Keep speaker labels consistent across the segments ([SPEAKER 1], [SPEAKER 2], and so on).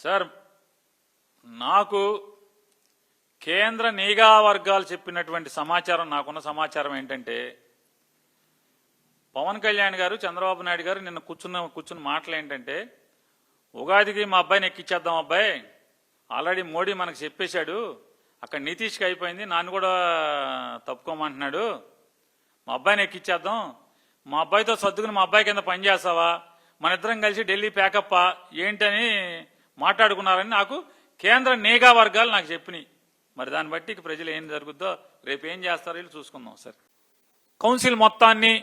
[SPEAKER 1] Sir, నాకు కేంద్ర నిఘా వర్గాలు చెప్పినటువంటి సమాచారం, నాకున్న సమాచారం ఏంటంటే పవన్ కళ్యాణ్ గారు, చంద్రబాబు నాయుడు గారు నిన్న కూర్చున్న మాటలు ఏంటంటే, ఉగాదికి మా అబ్బాయిని ఎక్కిచ్చేద్దాం, అబ్బాయి ఆల్రెడీ మోడీ మనకు చెప్పేశాడు, అక్కడ నితీష్కి అయిపోయింది, నన్ను కూడా తప్పుకోమంటున్నాడు, మా అబ్బాయిని ఎక్కిచ్చేద్దాం, మా అబ్బాయితో సర్దుకుని మా అబ్బాయి కింద పనిచేస్తావా, మన ఇద్దరం కలిసి ఢిల్లీ ప్యాకప్పా ఏంటని మాట్లాడుకున్నారని నాకు కేంద్ర నిఘా వర్గాలు నాకు చెప్పినాయి. మరి దాన్ని బట్టి ప్రజలు ఏం జరుగుద్దో రేపు ఏం చేస్తారో వీళ్ళు చూసుకుందాం. సార్, కౌన్సిల్ మొత్తాన్ని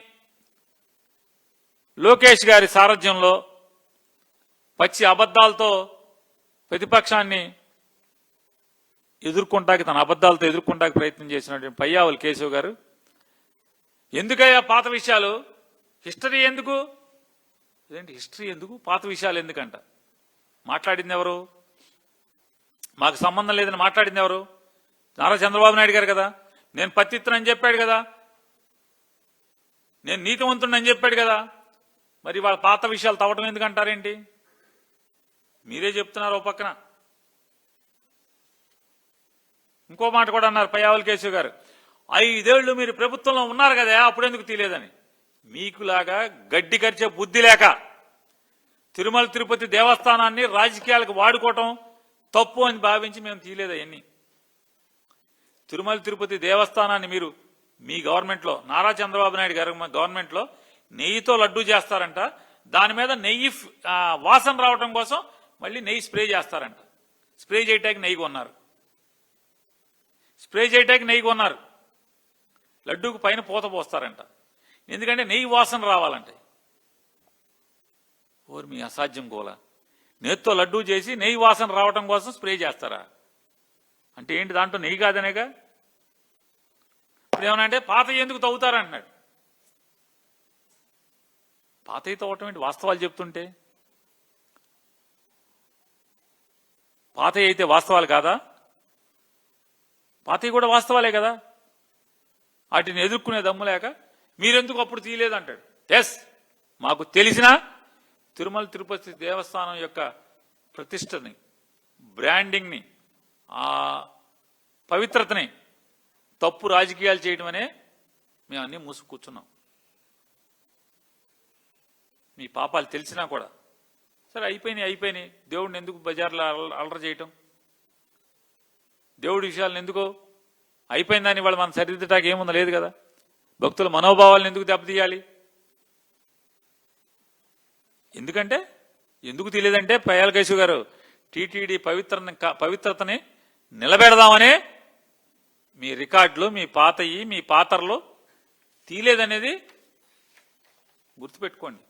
[SPEAKER 1] లోకేష్ గారి సారథ్యంలో పచ్చి అబద్ధాలతో ప్రతిపక్షాన్ని తన అబద్ధాలతో ఎదుర్కొంటానికి ప్రయత్నం చేసినటువంటి పయ్యావుల కేశవ్ గారు, ఎందుకయ్యా పాత విషయాలు, హిస్టరీ ఎందుకు, ఇదేంటి హిస్టరీ ఎందుకు, పాత విషయాలు ఎందుకంట, మాట్లాడింది ఎవరు, మాకు సంబంధం లేదని మాట్లాడింది ఎవరు, నారా చంద్రబాబు నాయుడు గారు కదా. నేను పత్తిత్తునని చెప్పాడు కదా, నేను నీతివంతుడని చెప్పాడు కదా, మరి వాళ్ళ పాత విషయాలు తవ్వటం ఎందుకంటారేంటి, మీరే చెప్తున్నారు. ఓ పక్కన ఇంకో మాట కూడా అన్నారు పయ్యావుల కేశవ్ గారు, 5 ఏళ్లు మీరు ప్రభుత్వంలో ఉన్నారు కదా, అప్పుడు ఎందుకు తీయలేదని. మీకులాగా గడ్డి కరిచే బుద్ధి లేక తిరుమల తిరుపతి దేవస్థానాన్ని రాజకీయాలకు వాడుకోవటం తప్పు అని భావించి మేము తీయలేదు అవన్నీ. తిరుమల తిరుపతి దేవస్థానాన్ని మీరు మీ గవర్నమెంట్లో, నారా చంద్రబాబు నాయుడు గారి గవర్నమెంట్లో నెయ్యితో లడ్డూ చేస్తారంట, దాని మీద నెయ్యి వాసన రావటం కోసం మళ్ళీ నెయ్యి స్ప్రే చేస్తారంట. స్ప్రే చేయటానికి నెయ్యి కొన్నారు, లడ్డూకు పైన పూత పోస్తారంట, ఎందుకంటే నెయ్యి వాసన రావాలంటే. ఓరు మీ అసాధ్యం గోల, నేతితో లడ్డూ చేసి నెయ్యి వాసన రావటం కోసం స్ప్రే చేస్తారా అంటే ఏంటి, దాంట్లో నెయ్యి కాదనేగా. ఇప్పుడు ఏమనంటే పాత ఎందుకు తవ్వుతారంటున్నాడు. పాతయి తవ్వటం ఏంటి, వాస్తవాలు చెప్తుంటే. పాతయి అయితే వాస్తవాలు కాదా, పాతయి కూడా వాస్తవాలే కదా, వాటిని ఎదుర్కొనే దమ్ము లేక మీరెందుకు అప్పుడు తీయలేదంటాడు. ఎస్, మాకు తెలిసిన తిరుమల తిరుపతి దేవస్థానం యొక్క ప్రతిష్టని, బ్రాండింగ్ని, ఆ పవిత్రతని తప్పు రాజకీయాలు చేయడం అనే మేము అన్నీ మూసుకు కూర్చున్నాం. మీ పాపాలు తెలిసినా కూడా సరే అయిపోయినాయి. దేవుడిని ఎందుకు బజార్లో అలర చేయటం, దేవుడి విషయాలను ఎందుకో, అయిపోయిందని వాళ్ళు మన సరిదిద్దటానికి ఏముందో లేదు కదా. భక్తుల మనోభావాలను ఎందుకు దెబ్బతీయాలి, ఎందుకు తెలియదంటే పయ్యావుల కేశవ్ గారు టీటీడీ పవిత్రతని నిలబెడదామనే మీ రికార్డులు, మీ పాతయి, మీ పాత్రలు తీయలేదనేది గుర్తుపెట్టుకోండి.